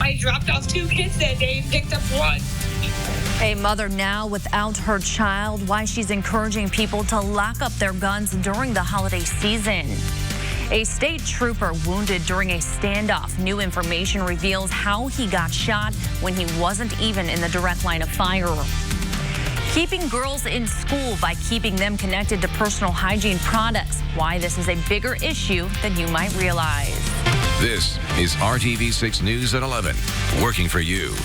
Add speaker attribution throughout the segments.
Speaker 1: I dropped off 2 kids that day and picked up 1.
Speaker 2: A mother now without her child, why she's encouraging people to lock up their guns during the holiday season. A state trooper wounded during a standoff. New information reveals how he got shot when he wasn't even in the direct line of fire. Keeping girls in school by keeping them connected to personal hygiene products. Why this is a bigger issue than you might realize.
Speaker 3: This is RTV6 News at 11, working for you.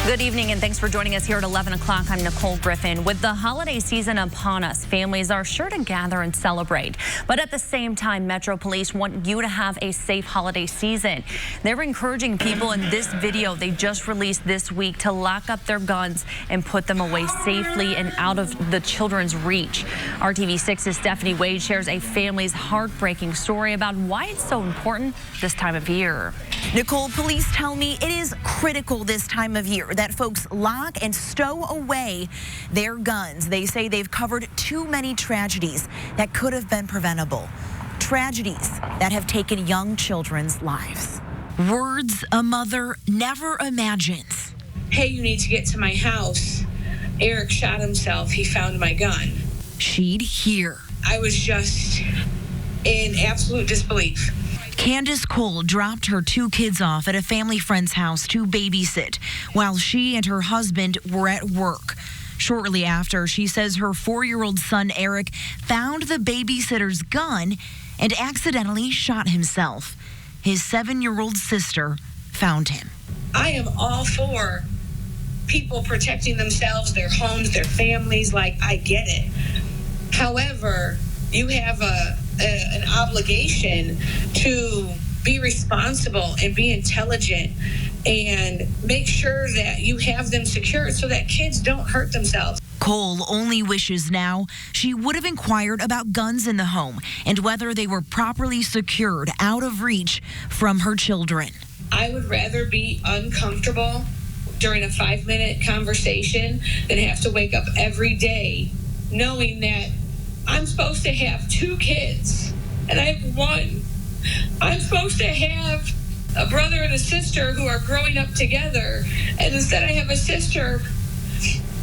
Speaker 2: Good evening and thanks for joining us here at 11 o'clock. I'm Nicole Griffin. With the holiday season upon us, families are sure to gather and celebrate. But at the same time, Metro Police want you to have a safe holiday season. They're encouraging people in this video they just released this week to lock up their guns and put them away safely and out of the children's reach. RTV6's Stephanie Wade shares a family's heartbreaking story about why it's so important this time of year.
Speaker 4: Nicole, police tell me it is critical this time of year that folks lock and stow away their guns. They say they've covered too many tragedies that could have been preventable. Tragedies that have taken young children's lives. Words a mother never imagines.
Speaker 1: Hey, you need to get to my house. Eric shot himself. He found my gun.
Speaker 4: She'd hear.
Speaker 1: I was just in absolute disbelief.
Speaker 4: Candace Cole dropped her 2 kids off at a family friend's house to babysit while she and her husband were at work. Shortly after, she says her 4-year-old son Eric found the babysitter's gun and accidentally shot himself. His 7-year-old sister found him.
Speaker 1: I am all for people protecting themselves, their homes, their families. Like, I get it. However, you have an obligation to be responsible and be intelligent and make sure that you have them secured so that kids don't hurt themselves.
Speaker 4: Cole only wishes now she would have inquired about guns in the home and whether they were properly secured out of reach from her children.
Speaker 1: I would rather be uncomfortable during a 5-minute conversation than have to wake up every day knowing that I'm supposed to have 2 kids, and I have 1. I'm supposed to have a brother and a sister who are growing up together, and instead I have a sister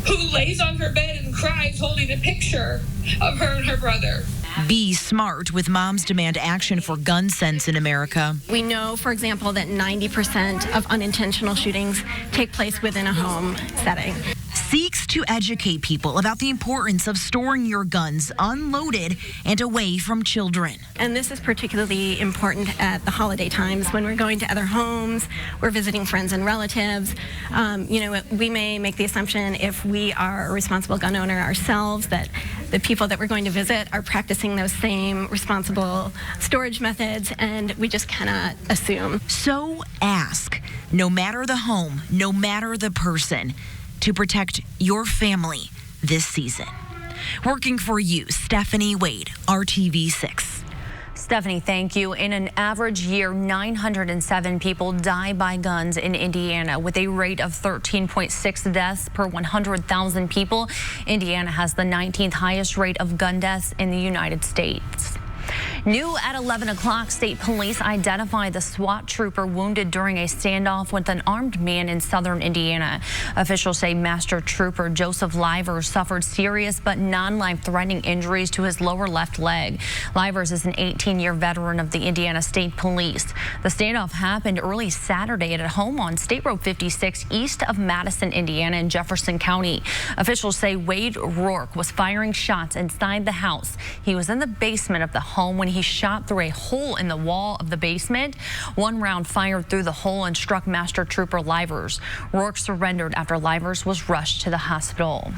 Speaker 1: who lays on her bed and cries holding a picture of her and her brother.
Speaker 4: Be smart with moms demand action for gun sense in America.
Speaker 5: We know, for example, that 90% of unintentional shootings take place within a home setting.
Speaker 4: Seeks to educate people about the importance of storing your guns unloaded and away from children.
Speaker 5: And this is particularly important at the holiday times when we're going to other homes, we're visiting friends and relatives. We may make the assumption if we are a responsible gun owner ourselves that the people that we're going to visit are practicing those same responsible storage methods, and we just cannot assume.
Speaker 4: So ask, no matter the home, no matter the person, to protect your family this season. Working for you, Stephanie Wade, RTV6.
Speaker 2: Stephanie, thank you. In an average year, 907 people die by guns in Indiana, with a rate of 13.6 deaths per 100,000 people. Indiana has the 19th highest rate of gun deaths in the United States. New at 11 o'clock, state police identify the SWAT trooper wounded during a standoff with an armed man in southern Indiana. Officials say Master Trooper Joseph Livers suffered serious but non-life-threatening injuries to his lower left leg. Livers is an 18-year veteran of the Indiana State Police. The standoff happened early Saturday at a home on State Road 56 east of Madison, Indiana in Jefferson County. Officials say Wade Rourke was firing shots inside the house. He was in the basement of the home when he shot through a hole in the wall of the basement. One round fired through the hole and struck Master Trooper Livers. Rourke surrendered after Livers was rushed to the hospital.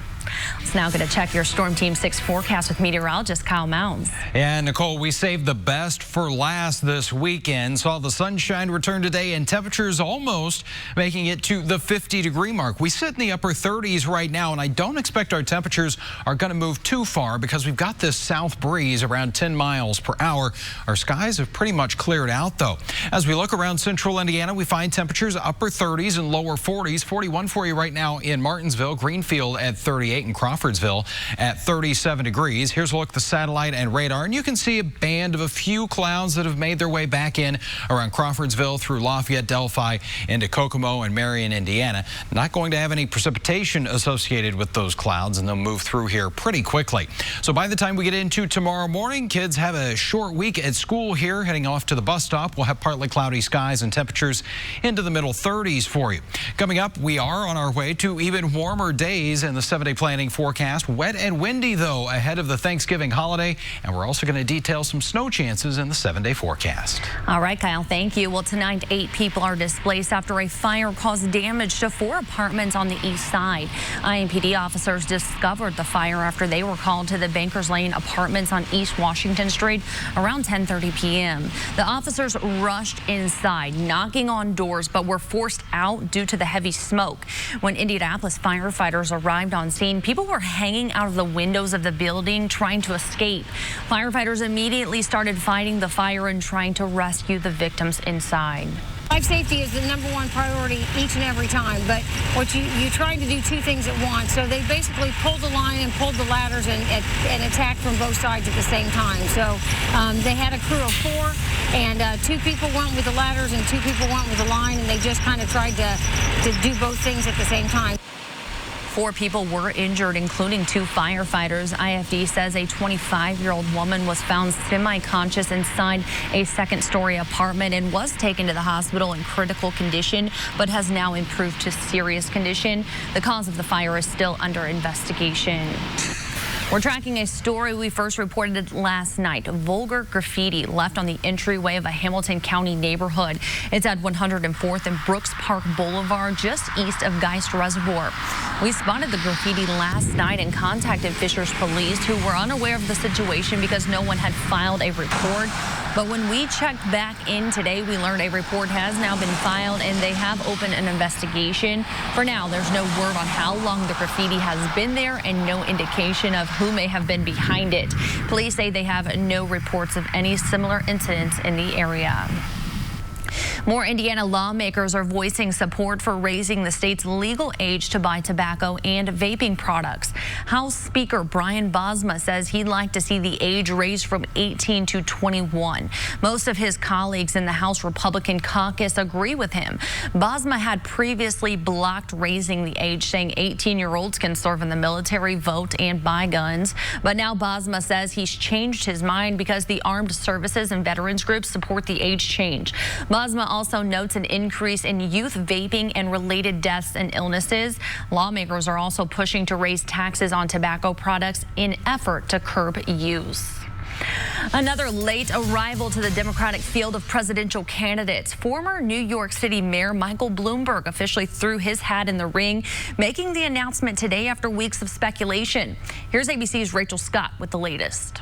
Speaker 2: Let's now get to check your Storm Team 6 forecast with meteorologist Kyle Mounds.
Speaker 6: Yeah, Nicole, we saved the best for last this weekend. Saw the sunshine return today and temperatures almost making it to the 50-degree mark. We sit in the upper 30s right now, and I don't expect our temperatures are going to move too far because we've got this south breeze around 10 miles per hour. power. Our skies have pretty much cleared out, though. As we look around central Indiana, we find temperatures upper 30s and lower 40s. 41 for you right now in Martinsville, Greenfield at 38, and Crawfordsville at 37 degrees. Here's a look at the satellite and radar, and you can see a band of a few clouds that have made their way back in around Crawfordsville through Lafayette, Delphi, into Kokomo and Marion, Indiana. Not going to have any precipitation associated with those clouds, and they'll move through here pretty quickly. So by the time we get into tomorrow morning, kids have a short week at school here. Heading off to the bus stop, we'll have partly cloudy skies and temperatures into the middle 30s for you. Coming up, we are on our way to even warmer days in the 7-day planning forecast. Wet and windy, though, ahead of the Thanksgiving holiday, and we're also going to detail some snow chances in the 7-day forecast.
Speaker 2: All right, Kyle, thank you. Well, tonight, 8 people are displaced after a fire caused damage to 4 apartments on the east side. IMPD officers discovered the fire after they were called to the Bankers Lane apartments on East Washington Street around 10:30 p.m. The officers rushed inside, knocking on doors, but were forced out due to the heavy smoke. When Indianapolis firefighters arrived on scene, people were hanging out of the windows of the building trying to escape. Firefighters immediately started fighting the fire and trying to rescue the victims inside.
Speaker 7: Life safety is the #1 priority each and every time, but what you trying to do 2 things at once. So they basically pulled the line and pulled the ladders and attacked from both sides at the same time. So they had a crew of 4, and 2 people went with the ladders and 2 people went with the line, and they just kind of tried to do both things at the same time.
Speaker 2: 4 people were injured, including 2 firefighters. IFD says a 25-year-old woman was found semi-conscious inside a second-story apartment and was taken to the hospital in critical condition, but has now improved to serious condition. The cause of the fire is still under investigation. We're tracking a story we first reported last night. Vulgar graffiti left on the entryway of a Hamilton County neighborhood. It's at 104th and Brooks Park Boulevard, just east of Geist Reservoir. We spotted the graffiti last night and contacted Fishers police, who were unaware of the situation because no one had filed a report. But when we checked back in today, we learned a report has now been filed and they have opened an investigation. For now, there's no word on how long the graffiti has been there and no indication of who may have been behind it. Police say they have no reports of any similar incidents in the area. More Indiana lawmakers are voicing support for raising the state's legal age to buy tobacco and vaping products. House Speaker Brian Bosma says he'd like to see the age raised from 18 to 21. Most of his colleagues in the House Republican caucus agree with him. Bosma had previously blocked raising the age, saying 18-year-olds can serve in the military, vote, and buy guns. But now Bosma says he's changed his mind because the armed services and veterans groups support the age change. Bosma also notes an increase in youth vaping and related deaths and illnesses. Lawmakers are also pushing to raise taxes on tobacco products in effort to curb use. Another late arrival to the Democratic field of presidential candidates. Former New York City Mayor Michael Bloomberg officially threw his hat in the ring, making the announcement today after weeks of speculation. Here's ABC's Rachel Scott with the latest.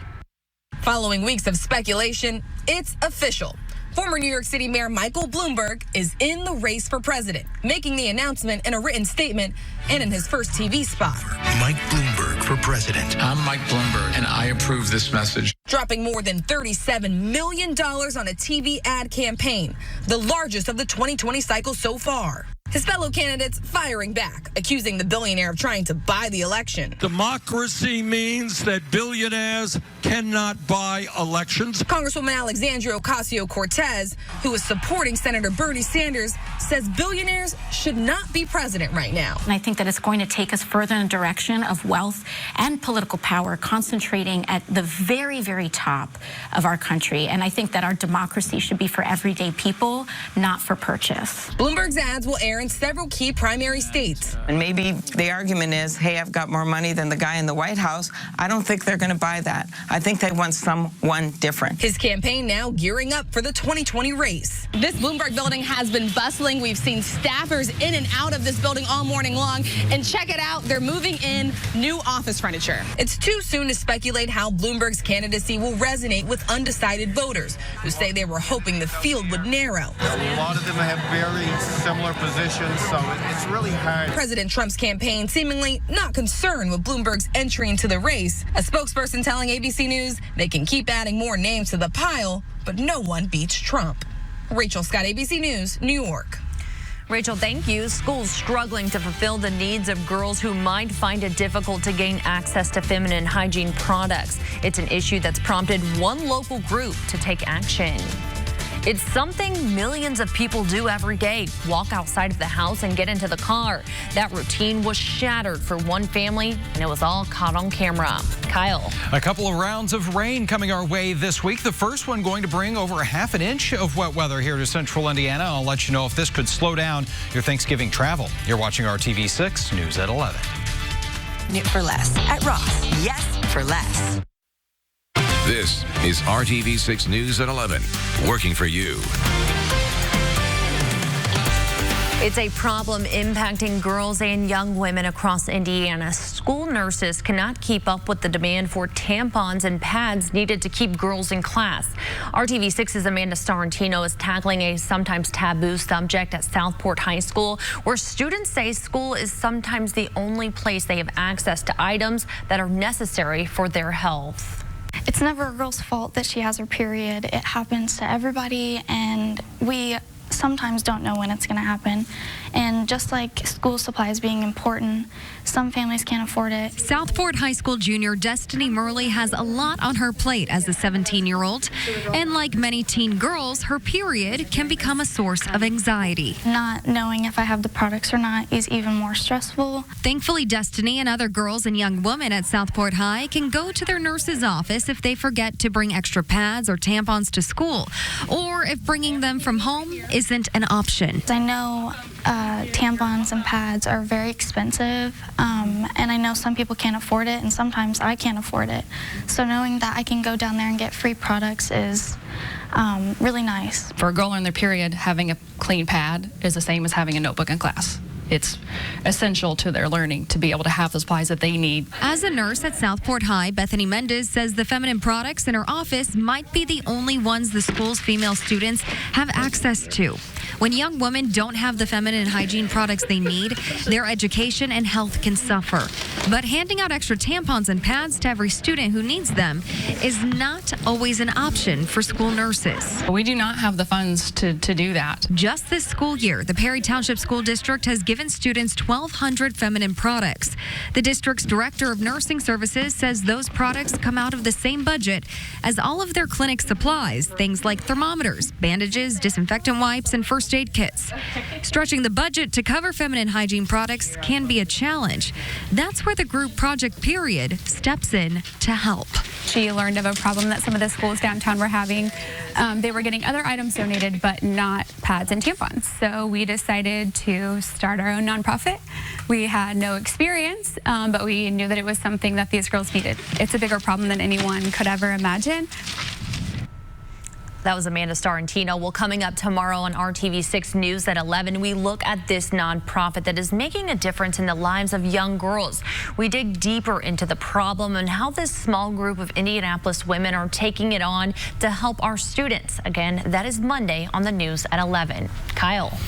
Speaker 8: Following weeks of speculation, it's official. Former New York City Mayor Michael Bloomberg is in the race for president, making the announcement in a written statement and in his first TV spot.
Speaker 9: Mike Bloomberg for president.
Speaker 10: I'm Mike Bloomberg, and I approve this message.
Speaker 8: Dropping more than $37 million on a TV ad campaign, the largest of the 2020 cycle so far. His fellow candidates firing back, accusing the billionaire of trying to buy the election.
Speaker 11: Democracy means that billionaires cannot buy elections.
Speaker 8: Congresswoman Alexandria Ocasio-Cortez, who is supporting Senator Bernie Sanders, says billionaires should not be president right now.
Speaker 12: And I think that it's going to take us further in the direction of wealth and political power concentrating at the very, very top of our country. And I think that our democracy should be for everyday people, not for purchase.
Speaker 8: Bloomberg's ads will air in several key primary states.
Speaker 13: And maybe the argument is, hey, I've got more money than the guy in the White House. I don't think they're going to buy that. I think they want someone different.
Speaker 8: His campaign now gearing up for the 2020 race. This Bloomberg building has been bustling. We've seen staffers in and out of this building all morning long. And check it out, they're moving in new office furniture. It's too soon to speculate how Bloomberg's candidacy will resonate with undecided voters who say they were hoping the field would narrow.
Speaker 14: A lot of them have very similar positions. situations, so it's really hard.
Speaker 8: President Trump's campaign seemingly not concerned with Bloomberg's entry into the race. A spokesperson telling ABC News they can keep adding more names to the pile, but no one beats Trump. Rachel Scott, ABC News, New York.
Speaker 2: Rachel, thank you. Schools struggling to fulfill the needs of girls who might find it difficult to gain access to feminine hygiene products. It's an issue that's prompted one local group to take action. It's something millions of people do every day, walk outside of the house and get into the car. That routine was shattered for one family, and it was all caught on camera. Kyle.
Speaker 6: A couple of rounds of rain coming our way this week. The first one going to bring over a half an inch of wet weather here to central Indiana. I'll let you know if this could slow down your Thanksgiving travel. You're watching RTV6 News at 11.
Speaker 15: For less at Ross. Yes, for less.
Speaker 3: This is RTV6 News at 11, working for you.
Speaker 2: It's a problem impacting girls and young women across Indiana. School nurses cannot keep up with the demand for tampons and pads needed to keep girls in class. RTV6's Amanda Starantino is tackling a sometimes taboo subject at Southport High School, where students say school is sometimes the only place they have access to items that are necessary for their health.
Speaker 16: It's never a girl's fault that she has her period. It happens to everybody, and we sometimes don't know when it's going to happen. And just like school supplies being important, some families can't afford it.
Speaker 17: Southport High School junior Destiny Murley has a lot on her plate as a 17-year-old. And like many teen girls, her period can become a source of anxiety.
Speaker 16: Not knowing if I have the products or not is even more stressful.
Speaker 17: Thankfully, Destiny and other girls and young women at Southport High can go to their nurse's office if they forget to bring extra pads or tampons to school, or if bringing them from home isn't an option.
Speaker 16: I know tampons and pads are very expensive, and I know some people can't afford it, and sometimes I can't afford it. So knowing that I can go down there and get free products is really nice.
Speaker 18: For a girl on their period, having a clean pad is the same as having a notebook in class. It's essential to their learning to be able to have the supplies that they need.
Speaker 17: As a nurse at Southport High, Bethany Mendez says the feminine products in her office might be the only ones the school's female students have access to. When young women don't have the feminine hygiene products they need, their education and health can suffer. But handing out extra tampons and pads to every student who needs them is not always an option for school nurses.
Speaker 18: We do not have the funds to do that.
Speaker 17: Just this school year, the Perry Township School District has given students 1,200 feminine products. The district's director of nursing services says those products come out of the same budget as all of their clinic supplies, things like thermometers, bandages, disinfectant wipes, and first aid kits. Stretching the budget to cover feminine hygiene products can be a challenge. That's where the group Project Period steps in to help.
Speaker 19: She learned of a problem that some of the schools downtown were having. They were getting other items donated, but not pads and tampons. So we decided to start our own nonprofit. We had no experience, but we knew that it was something that these girls needed. It's a bigger problem than anyone could ever imagine.
Speaker 2: That was Amanda Starantino. Well, coming up tomorrow on RTV6 News at 11, we look at this nonprofit that is making a difference in the lives of young girls. We dig deeper into the problem and how this small group of Indianapolis women are taking it on to help our students. Again, that is Monday on the news at 11. Kyle.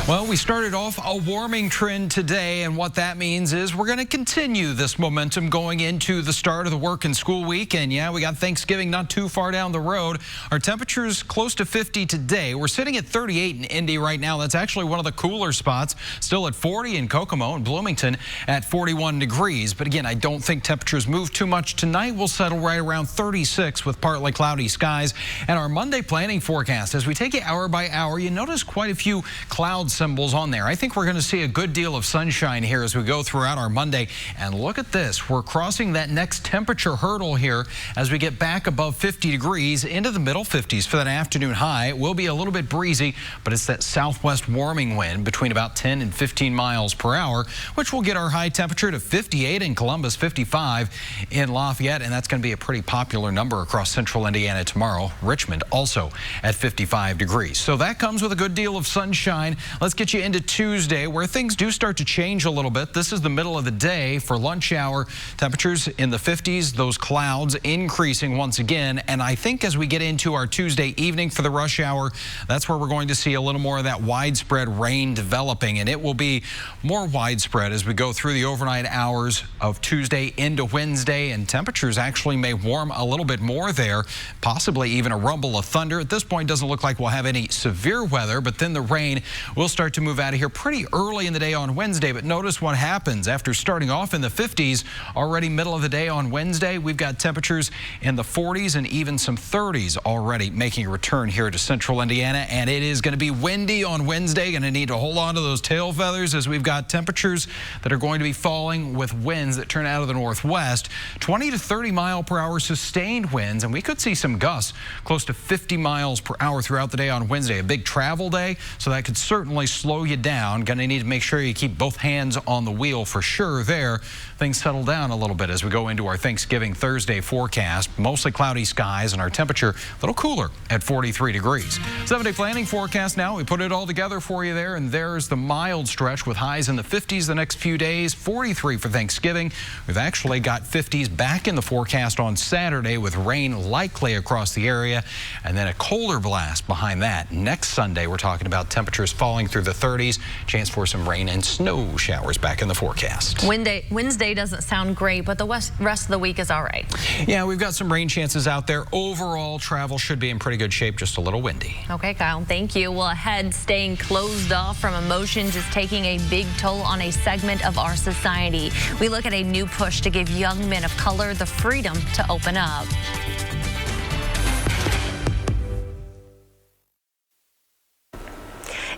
Speaker 6: Well, we started off a warming trend today, and what that means is we're going to continue this momentum going into the start of the work and school week. And yeah, we got Thanksgiving not too far down the road. Our temperatures close to 50 today. We're sitting at 38 in Indy right now. That's actually one of the cooler spots. Still at 40 in Kokomo and Bloomington at 41 degrees. But again, I don't think temperatures move too much tonight. We'll settle right around 36 with partly cloudy skies. And our Monday planning forecast, as we take it hour by hour, you notice quite a few cloud symbols on there. I think we're going to see a good deal of sunshine here as we go throughout our Monday. And look at this. We're crossing that next temperature hurdle here as we get back above 50 degrees into the middle 50s for that afternoon high. It will be a little bit breezy, but it's that southwest warming wind between about 10 and 15 miles per hour, which will get our high temperature to 58 in Columbus, 55 in Lafayette, and that's going to be a pretty popular number across central Indiana tomorrow. Richmond also at 55 degrees. So that comes with a good deal of sunshine. Let's get you into Tuesday, where things do start to change a little bit. This is the middle of the day for lunch hour. Temperatures in the 50s, those clouds increasing once again, and I think as we get into our Tuesday Thursday evening for the rush hour. That's where we're going to see a little more of that widespread rain developing, and it will be more widespread as we go through the overnight hours of Tuesday into Wednesday, and temperatures actually may warm a little bit more there, possibly even a rumble of thunder. At this point, doesn't look like we'll have any severe weather, but then the rain will start to move out of here pretty early in the day on Wednesday. But notice what happens after starting off in the 50s, already middle of the day on Wednesday, we've got temperatures in the 40s and even some 30s already making a return here to central Indiana, and it is going to be windy on Wednesday. Going to need to hold on to those tail feathers as we've got temperatures that are going to be falling with winds that turn out of the northwest, 20 to 30 mile per hour sustained winds, and we could see some gusts close to 50 miles per hour throughout the day on Wednesday. A big travel day, so that could certainly slow you down. Going to need to make sure you keep both hands on the wheel for sure there. Things settle down a little bit as we go into our Thanksgiving Thursday forecast. Mostly cloudy skies and our temperature a little cooler at 43 degrees. 7-day planning forecast now. We put it all together for you there, and there's the mild stretch with highs in the 50s the next few days, 43 for Thanksgiving. We've actually got 50s back in the forecast on Saturday with rain likely across the area, and then a colder blast behind that. Next Sunday, we're talking about temperatures falling through the 30s, chance for some rain and snow showers back in the forecast.
Speaker 2: Wednesday doesn't sound great, but the rest of the week is all right.
Speaker 6: Yeah, we've got some rain chances out there. Overall, travel should be in pretty good shape, just a little windy.
Speaker 2: Okay, Kyle, thank you. Well, ahead, staying closed off from emotions is taking a big toll on a segment of our society. We look at a new push to give young men of color the freedom to open up.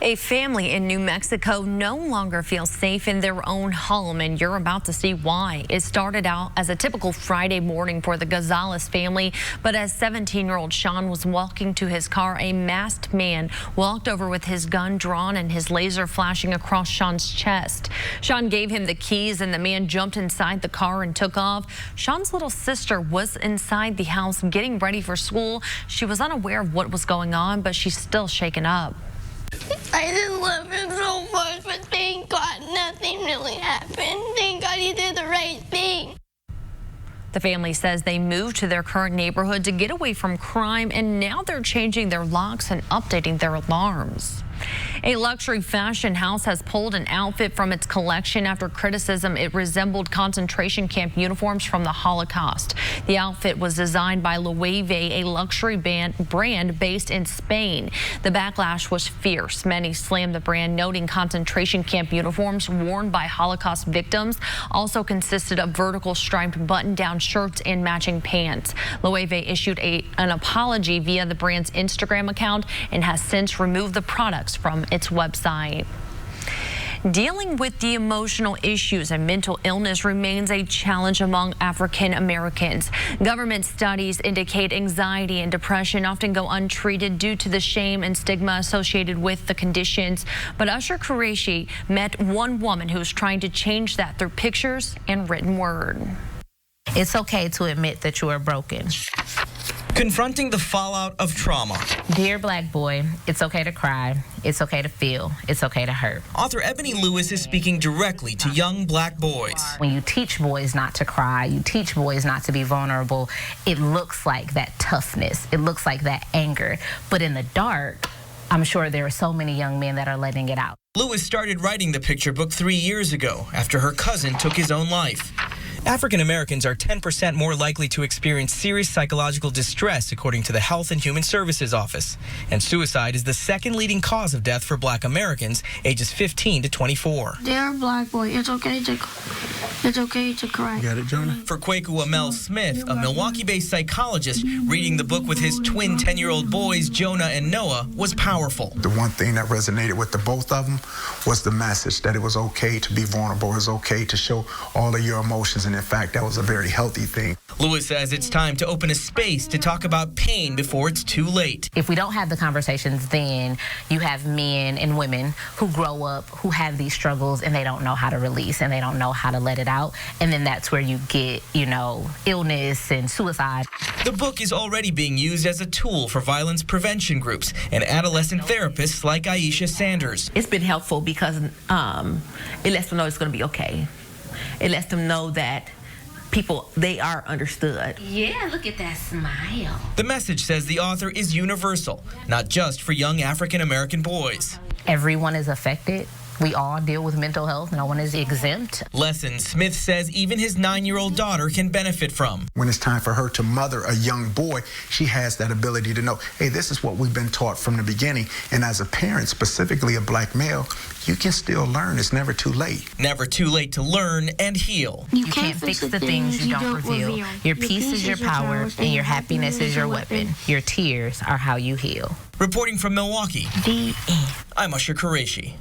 Speaker 2: A family in New Mexico no longer feels safe in their own home, and you're about to see why. It started out as a typical Friday morning for the Gonzalez family, but as 17-year-old Sean was walking to his car, a masked man walked over with his gun drawn and his laser flashing across Sean's chest. Sean gave him the keys, and the man jumped inside the car and took off. Sean's little sister was inside the house getting ready for school. She was unaware of what was going on, but she's still shaken up.
Speaker 20: I just love him so much, but thank God nothing really happened. Thank God he did the right thing.
Speaker 2: The family says they moved to their current neighborhood to get away from crime, and now they're changing their locks and updating their alarms. A luxury fashion house has pulled an outfit from its collection after criticism it resembled concentration camp uniforms from the Holocaust. The outfit was designed by Loewe, a luxury brand based in Spain. The backlash was fierce. Many slammed the brand, noting concentration camp uniforms worn by Holocaust victims also consisted of vertical striped button-down shirts and matching pants. Loewe issued an apology via the brand's Instagram account and has since removed the products from its website. Dealing with the emotional issues and mental illness remains a challenge among African Americans. Government studies indicate anxiety and depression often go untreated due to the shame and stigma associated with the conditions. But Usher Qureshi met one woman who's trying to change that through pictures and written word.
Speaker 21: It's okay to admit that you are broken.
Speaker 22: Confronting the fallout of trauma.
Speaker 21: Dear black boy, it's okay to cry. It's okay to feel. It's okay to hurt.
Speaker 22: Author Ebony Lewis is speaking directly to young black boys.
Speaker 21: When you teach boys not to cry, you teach boys not to be vulnerable, it looks like that toughness. It looks like that anger. But in the dark, I'm sure there are so many young men that are letting it out.
Speaker 22: Lewis started writing the picture book 3 years ago after her cousin took his own life. African Americans are 10% more likely to experience serious psychological distress, according to the Health and Human Services Office. And suicide is the second leading cause of death for black Americans ages 15 to 24.
Speaker 20: Dear black boy, it's okay to cry.
Speaker 22: Got it, Jonah? For Kwaku Amel Smith, a Milwaukee-based psychologist, reading the book with his twin 10-year-old boys, Jonah and Noah, was powerful.
Speaker 23: The one thing that resonated with the both of them was the message that it was okay to be vulnerable. It was okay to show all of your emotions, and in fact, that was a very healthy thing.
Speaker 22: Lewis says it's time to open a space to talk about pain before it's too late.
Speaker 21: If we don't have the conversations, then you have men and women who grow up, who have these struggles, and they don't know how to release, and they don't know how to let it out. And then that's where you get, illness and suicide.
Speaker 22: The book is already being used as a tool for violence prevention groups and adolescent therapists like Aisha Sanders.
Speaker 24: It's been helpful because it lets them know it's going to be okay. It lets them know that
Speaker 1: people, they are understood.
Speaker 21: Yeah, look at that smile.
Speaker 22: The message says the author is universal, not just for young African American boys.
Speaker 21: Everyone is affected. We all deal with mental health. No one is exempt.
Speaker 22: Lessons Smith says even his 9-year-old daughter can benefit from.
Speaker 23: When it's time for her to mother a young boy, she has that ability to know, hey, this is what we've been taught from the beginning. And as a parent, specifically a black male, you can still learn. It's never too late.
Speaker 22: Never too late to learn and heal.
Speaker 21: You can't fix the things you don't reveal. Your peace is your power, and your happiness is your weapon. Your tears are how you heal.
Speaker 22: Reporting from Milwaukee, I'm Usher Qureshi.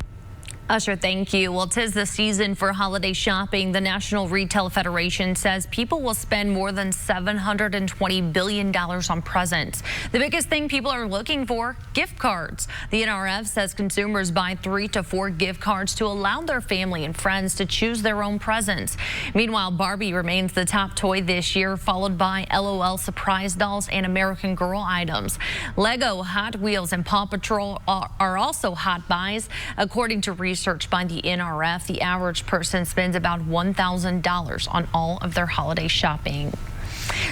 Speaker 2: Usher, thank you. Well, 'tis the season for holiday shopping. The National Retail Federation says people will spend more than $720 billion on presents. The biggest thing people are looking for, gift cards. The NRF says consumers buy 3 to 4 gift cards to allow their family and friends to choose their own presents. Meanwhile, Barbie remains the top toy this year, followed by LOL surprise dolls and American Girl items. Lego, Hot Wheels, and Paw Patrol are also hot buys. According to research by the NRF, the average person spends about $1,000 on all of their holiday shopping.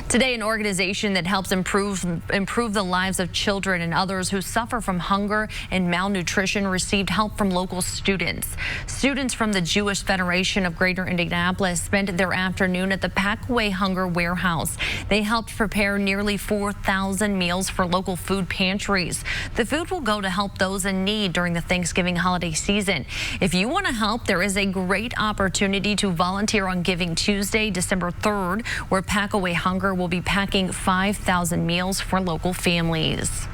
Speaker 2: Today, an organization that helps improve the lives of children and others who suffer from hunger and malnutrition received help from local students. Students from the Jewish Federation of Greater Indianapolis spent their afternoon at the Packaway Hunger Warehouse. They helped prepare nearly 4,000 meals for local food pantries. The food will go to help those in need during the Thanksgiving holiday season. If you want to help, there is a great opportunity to volunteer on Giving Tuesday, December 3rd, where Packaway Hunger will be packing 5,000 meals for local families.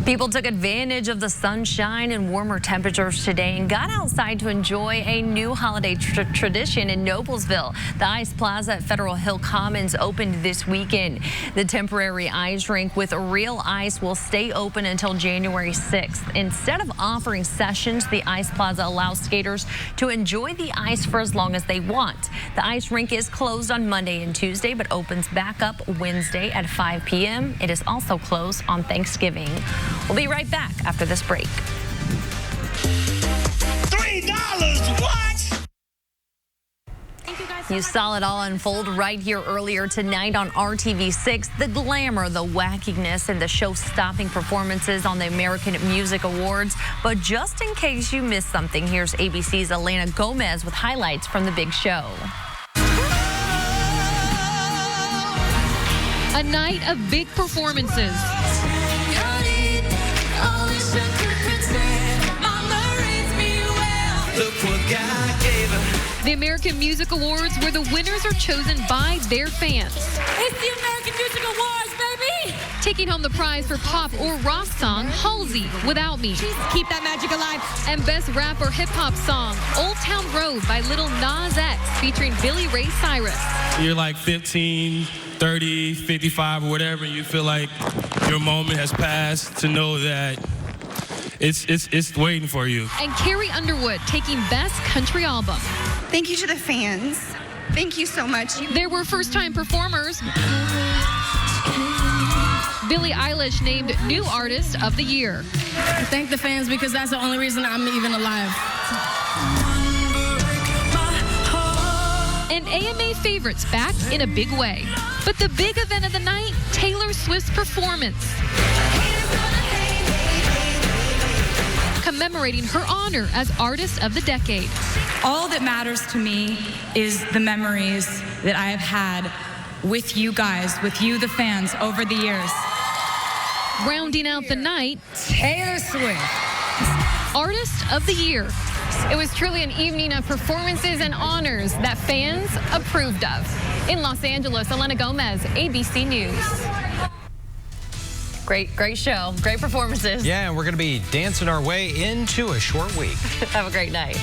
Speaker 2: People took advantage of the sunshine and warmer temperatures today and got outside to enjoy a new holiday tradition in Noblesville. The Ice Plaza at Federal Hill Commons opened this weekend. The temporary ice rink with real ice will stay open until January 6th. Instead of offering sessions, the Ice Plaza allows skaters to enjoy the ice for as long as they want. The ice rink is closed on Monday and Tuesday, but opens back up Wednesday at 5 p.m. It is also closed on Thanksgiving. We'll be right back after this break.
Speaker 4: $3, what?
Speaker 2: You saw it all unfold right here earlier tonight on RTV6. The glamour, the wackiness, and the show-stopping performances on the American Music Awards. But just in case you missed something, here's ABC's Elena Gomez with highlights from the big show.
Speaker 5: A night of big performances. The American Music Awards, where the winners are chosen by their fans.
Speaker 4: It's the American Music Awards, baby!
Speaker 5: Taking home the prize for pop or rock song, Halsey, Without Me.
Speaker 8: Keep that magic alive.
Speaker 5: And best rap or hip-hop song, Old Town Road by Lil Nas X, featuring Billy Ray Cyrus.
Speaker 24: You're like 15, 30, 55, or whatever, and you feel like your moment has passed, to know that it's waiting for you.
Speaker 5: And Carrie Underwood taking Best Country Album.
Speaker 25: Thank you to the fans. Thank you so much.
Speaker 5: There were first-time performers. Billie Eilish named New Artist of the Year.
Speaker 26: Thank the fans, because that's the only reason I'm even alive.
Speaker 5: And AMA favorites back in a big way. But the big event of the night, Taylor Swift's performance. Commemorating her honor as Artist of the Decade.
Speaker 27: All that matters to me is the memories that I have had with you guys, with you, the fans, over the years.
Speaker 5: Rounding out the night,
Speaker 26: Taylor Swift,
Speaker 5: Artist of the Year.
Speaker 28: It was truly an evening of performances and honors that fans approved of. In Los Angeles, Elena Gomez, ABC News.
Speaker 2: Great show. Great performances.
Speaker 6: Yeah, and we're going to be dancing our way into a short week.
Speaker 2: Have a great night.